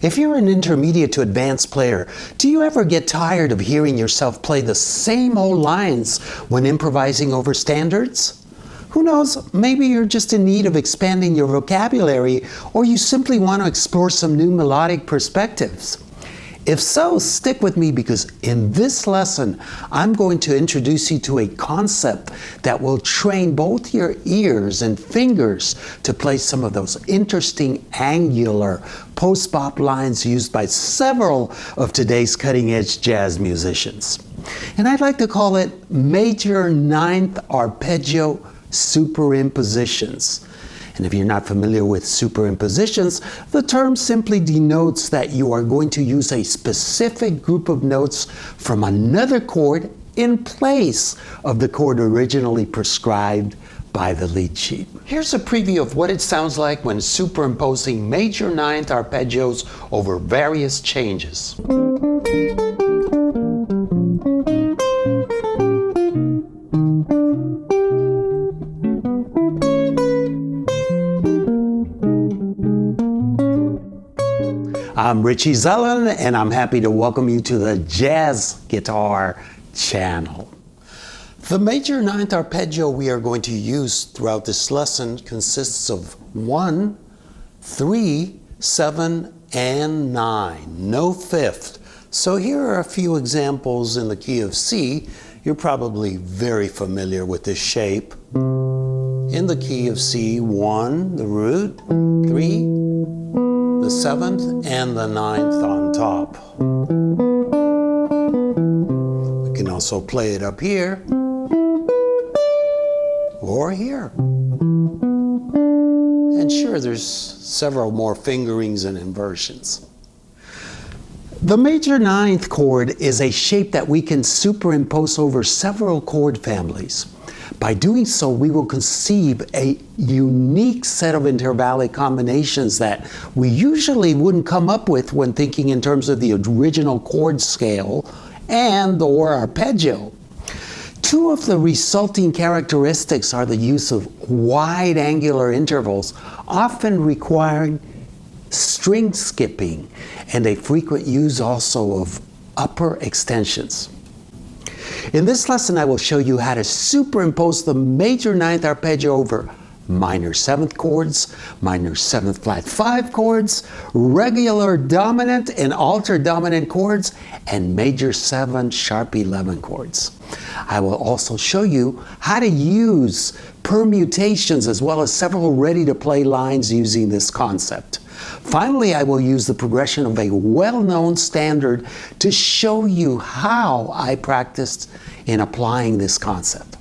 If you're an intermediate to advanced player, do you ever get tired of hearing yourself play the same old lines when improvising over standards? Who knows, maybe you're just in need of expanding your vocabulary, or you simply want to explore some new melodic perspectives. If so, stick with me, because in this lesson, I'm going to introduce you to a concept that will train both your ears and fingers to play some of those interesting angular post-bop lines used by several of today's cutting-edge jazz musicians. And I'd like to call it major ninth arpeggio superimpositions. And if you're not familiar with superimpositions, the term simply denotes that you are going to use a specific group of notes from another chord in place of the chord originally prescribed by the lead sheet. Here's a preview of what it sounds like when superimposing major ninth arpeggios over various changes. I'm Richie Zellen, and I'm happy to welcome you to the Jazz Guitar channel. The major ninth arpeggio we are going to use throughout this lesson consists of 1, 3, 7, and 9, no fifth. So here are a few examples in the key of C. You're probably very familiar with this shape. In the key of C, 1, the root, 3, the 7th, and the 9th on top. We can also play it up here or here. And sure, there's several more fingerings and inversions. The major ninth chord is a shape that we can superimpose over several chord families. By doing so, we will conceive a unique set of intervallic combinations that we usually wouldn't come up with when thinking in terms of the original chord scale and/or arpeggio. Two of the resulting characteristics are the use of wide angular intervals, often requiring string skipping, and a frequent use also of upper extensions. In this lesson, I will show you how to superimpose the major ninth arpeggio over minor 7th chords, minor 7th flat 5 chords, regular dominant and altered dominant chords, and major 7 sharp 11 chords. I will also show you how to use permutations as well as several ready-to-play lines using this concept. Finally, I will use the progression of a well-known standard to show you how I practiced in applying this concept.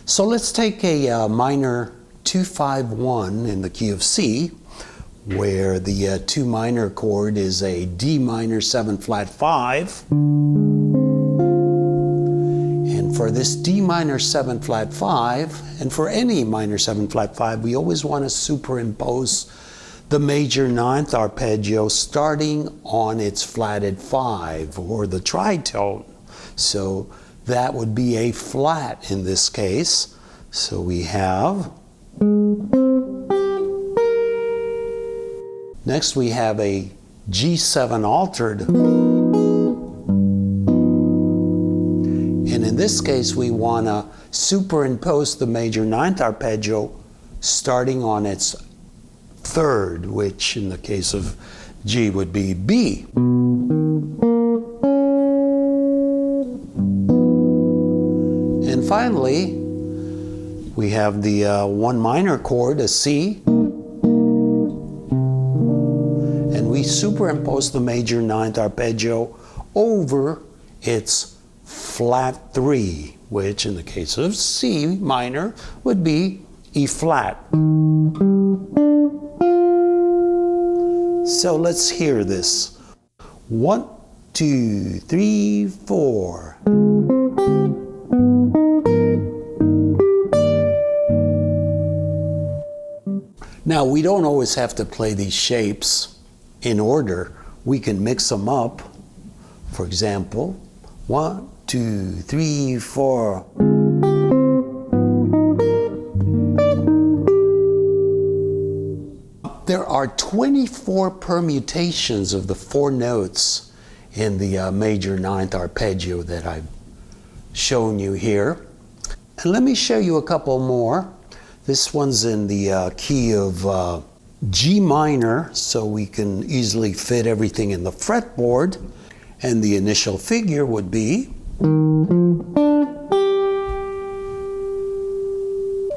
So let's take a minor 2-5-1 in the key of C, where the 2 minor chord is a D minor 7 flat 5. And for this D minor 7 flat 5, and for any minor 7 flat 5, we always want to superimpose the major ninth arpeggio starting on its flatted 5, or the tritone. So that would be a flat in this case. So we have, next we have a G7 altered. And in this case, we want to superimpose the major ninth arpeggio starting on its 3rd, which in the case of G would be B. And finally, we have the 1 minor chord, a C, and we superimpose the major ninth arpeggio over its flat 3, which in the case of C minor would be E flat. So let's hear this. 1, 2, 3, 4. Now, we don't always have to play these shapes in order. We can mix them up. For example, 1, 2, 3, 4. There are are 24 permutations of the 4 notes in the major ninth arpeggio that I've shown you here. And let me show you a couple more. This one's in the key of G minor, so we can easily fit everything in the fretboard. And the initial figure would be.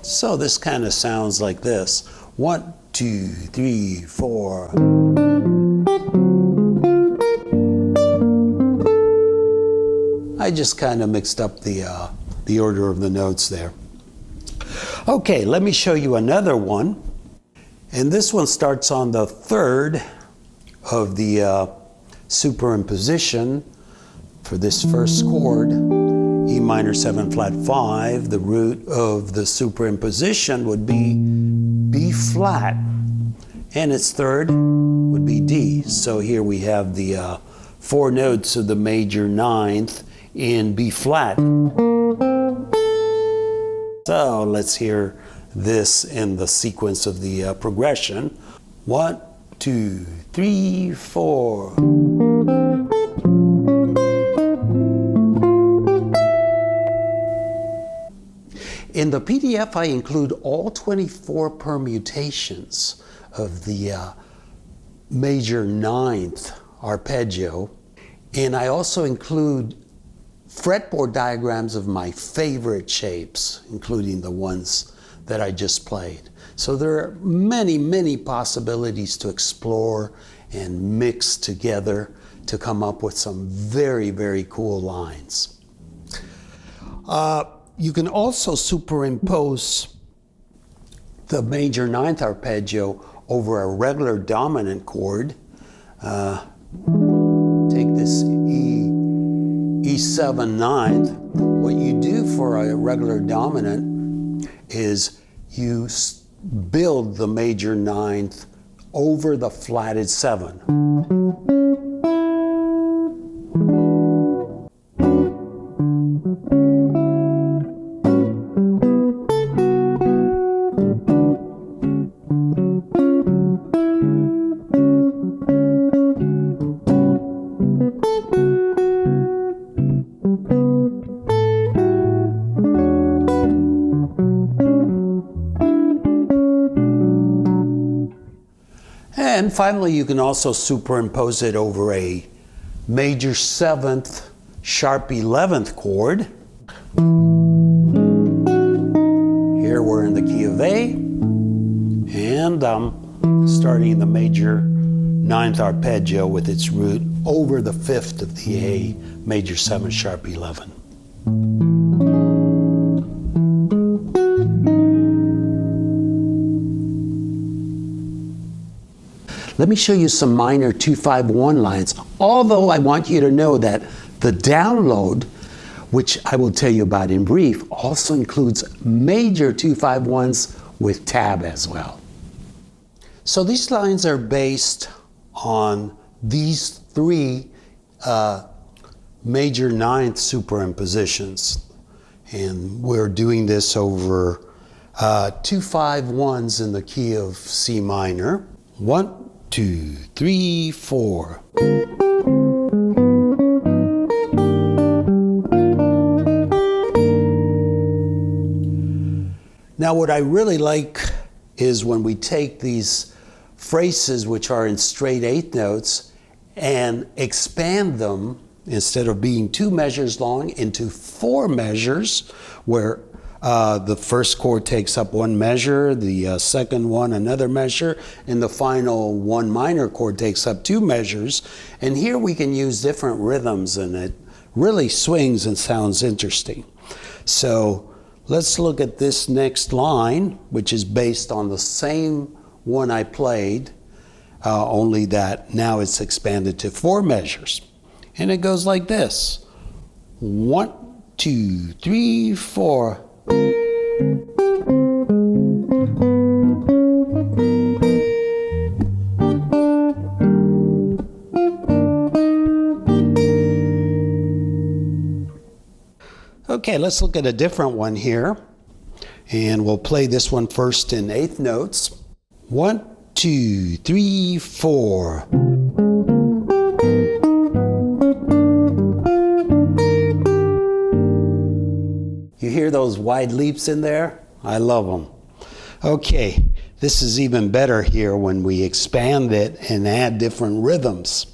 So this kind of sounds like this. 1, 2, 3, 4. I just kind of mixed up the order of the notes there. Okay, let me show you another one. And this one starts on the 3rd of the superimposition for this first chord, E minor 7 flat 5. The root of the superimposition would be B flat, and its 3rd would be D. So here we have the 4 notes of the major ninth in B flat. So let's hear this in the sequence of the progression. 1, 2, 3, 4. In the PDF, I include all 24 permutations of the major ninth arpeggio, and I also include fretboard diagrams of my favorite shapes, including the ones that I just played. So there are many, many possibilities to explore and mix together to come up with some very, very cool lines. You can also superimpose the major ninth arpeggio over a regular dominant chord. Take this E7 ninth. What you do for a regular dominant is you build the major ninth over the flatted 7. And finally, you can also superimpose it over a major 7th sharp 11th chord. Here we're in the key of A, and I'm starting the major ninth arpeggio with its root over the 5th of the A major 7 sharp 11. Let me show you some minor 2-5-1 lines, although I want you to know that the download, which I will tell you about in brief, also includes major 2-5-1s with tab as well. So these lines are based on these 3 major ninth superimpositions. And we're doing this over 2-5-1s in the key of C minor. 1, 2, 3, 4. Now what I really like is when we take these phrases which are in straight 8th notes and expand them, instead of being 2 measures long, into 4 measures, where the first chord takes up 1 measure, the second one another measure, and the final 1 minor chord takes up 2 measures. And here we can use different rhythms, and it really swings and sounds interesting. So let's look at this next line, which is based on the same one I played, only that now it's expanded to 4 measures. And it goes like this. 1, 2, 3, 4. Okay, let's look at a different one here. And we'll play this one first in 8th notes. 1, 2, 2, 3, 4. You hear those wide leaps in there? I love them. Okay, this is even better here when we expand it and add different rhythms.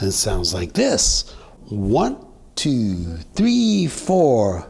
It sounds like this. 1, 2, 3, 4.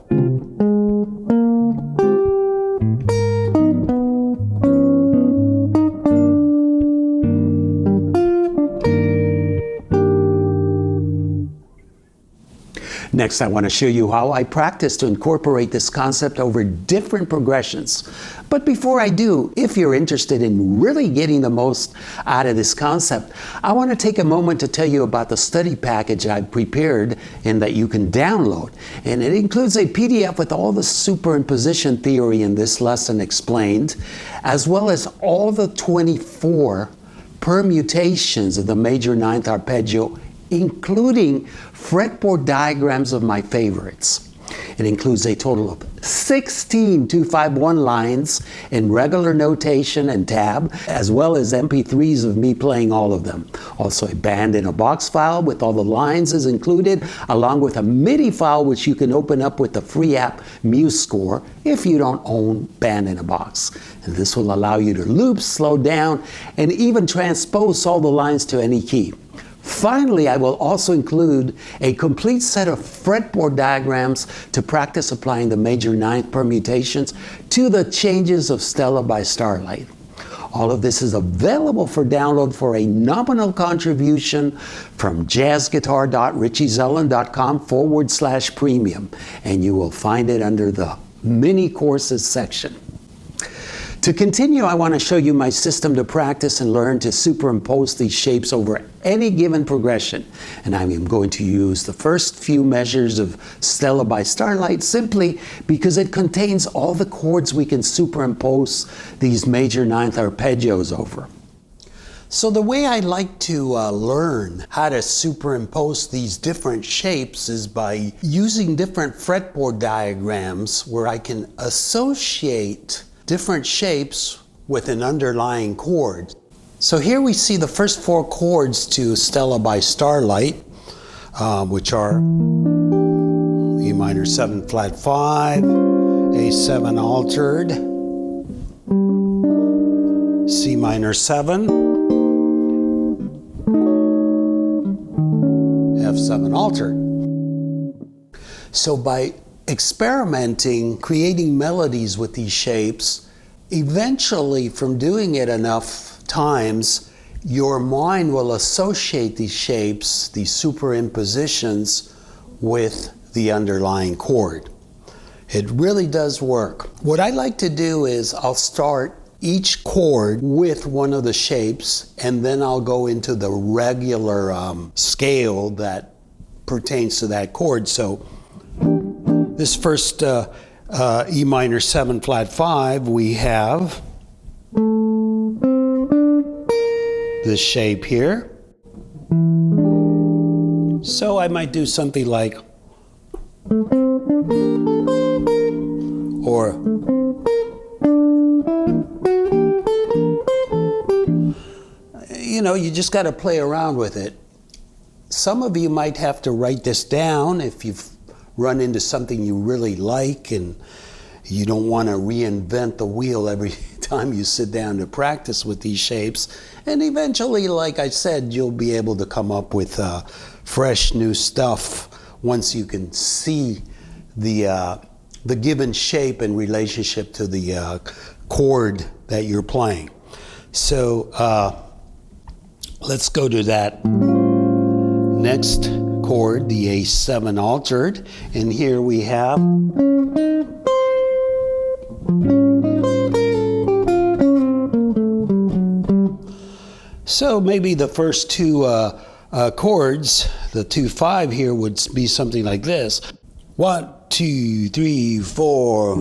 Next, I want to show you how I practice to incorporate this concept over different progressions. But before I do, if you're interested in really getting the most out of this concept, I want to take a moment to tell you about the study package I've prepared and that you can download. And it includes a PDF with all the superimposition theory in this lesson explained, as well as all the 24 permutations of the major ninth arpeggio, including fretboard diagrams of my favorites. It includes a total of 16 251 lines in regular notation and tab, as well as MP3s of me playing all of them. Also a band in a box file with all the lines is included, along with a MIDI file which you can open up with the free app MuseScore if you don't own band in a box. And this will allow you to loop, slow down, and even transpose all the lines to any key. Finally, I will also include a complete set of fretboard diagrams to practice applying the major ninth permutations to the changes of Stella by Starlight. All of this is available for download for a nominal contribution from jazzguitar.richiezelland.com/premium, and you will find it under the mini courses section. To continue, I want to show you my system to practice and learn to superimpose these shapes over any given progression. And I am going to use the first few measures of Stella by Starlight simply because it contains all the chords we can superimpose these major ninth arpeggios over. So the way I like to learn how to superimpose these different shapes is by using different fretboard diagrams where I can associate different shapes with an underlying chord. So here we see the first 4 chords to Stella by Starlight, which are E minor 7 flat 5, A7 altered, C minor 7, F7 altered. So by experimenting, creating melodies with these shapes, eventually from doing it enough times, your mind will associate these shapes, these superimpositions, with the underlying chord. It really does work. What I like to do is I'll start each chord with one of the shapes, and then I'll go into the regular scale that pertains to that chord. So this first E minor 7 flat 5, we have this shape here. So I might do something like, or you know, you just got to play around with it. Some of you might have to write this down if you've run into something you really like and you don't want to reinvent the wheel every time you sit down to practice with these shapes. And eventually, like I said, you'll be able to come up with fresh new stuff once you can see the given shape in relationship to the chord that you're playing. So let's go to that next chord, the A7 altered, and here we have so maybe the first 2 chords, the 2-5 here would be something like this. 1, 2, 3, 4.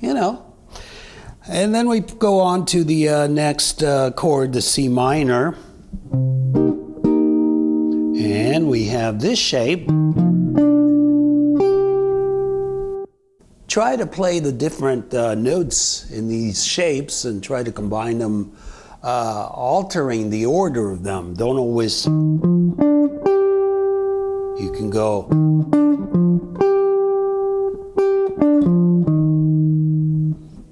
You know. And then we go on to the next chord, the C minor. And we have this shape. try to play the different notes in these shapes and try to combine them, altering the order of them. Don't always, you can go.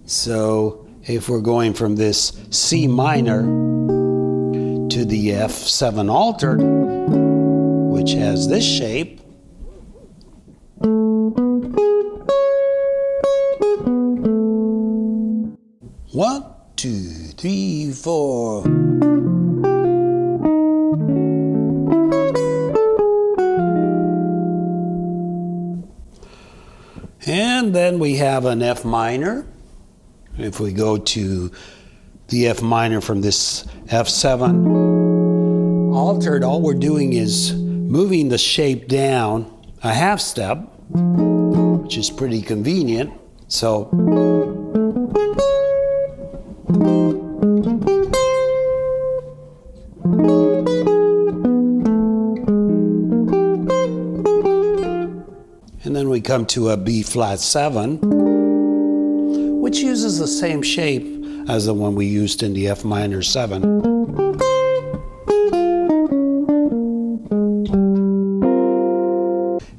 So if we're going from this C minor to the F7 altered, which has this shape, one, two, three, four. And then we have an F minor. If we go to the F minor from this F7 altered, all we're doing is moving the shape down a half step, which is pretty convenient. So and then we come to a B flat 7, which uses the same shape as the one we used in the F minor 7.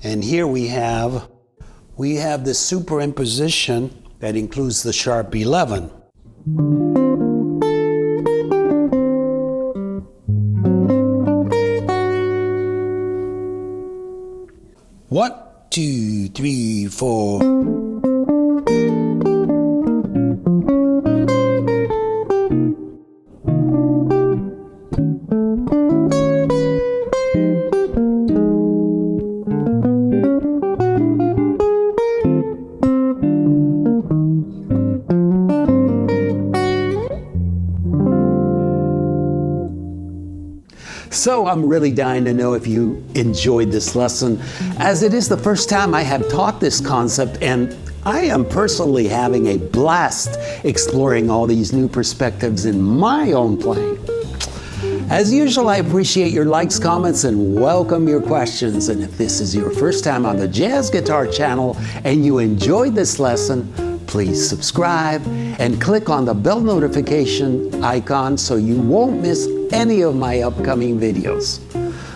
And here we have this superimposition that includes the sharp 11. One, two, three, four. So I'm really dying to know if you enjoyed this lesson, as it is the first time I have taught this concept, and I am personally having a blast exploring all these new perspectives in my own playing. As usual, I appreciate your likes, comments, and welcome your questions. And if this is your first time on the Jazz Guitar channel and you enjoyed this lesson, please subscribe and click on the bell notification icon so you won't miss any of my upcoming videos.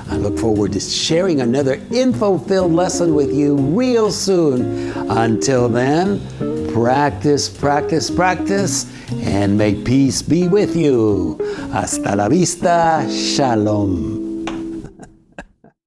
I look forward to sharing another info-filled lesson with you real soon. Until then, practice, practice, practice, and may peace be with you. Hasta la vista, shalom.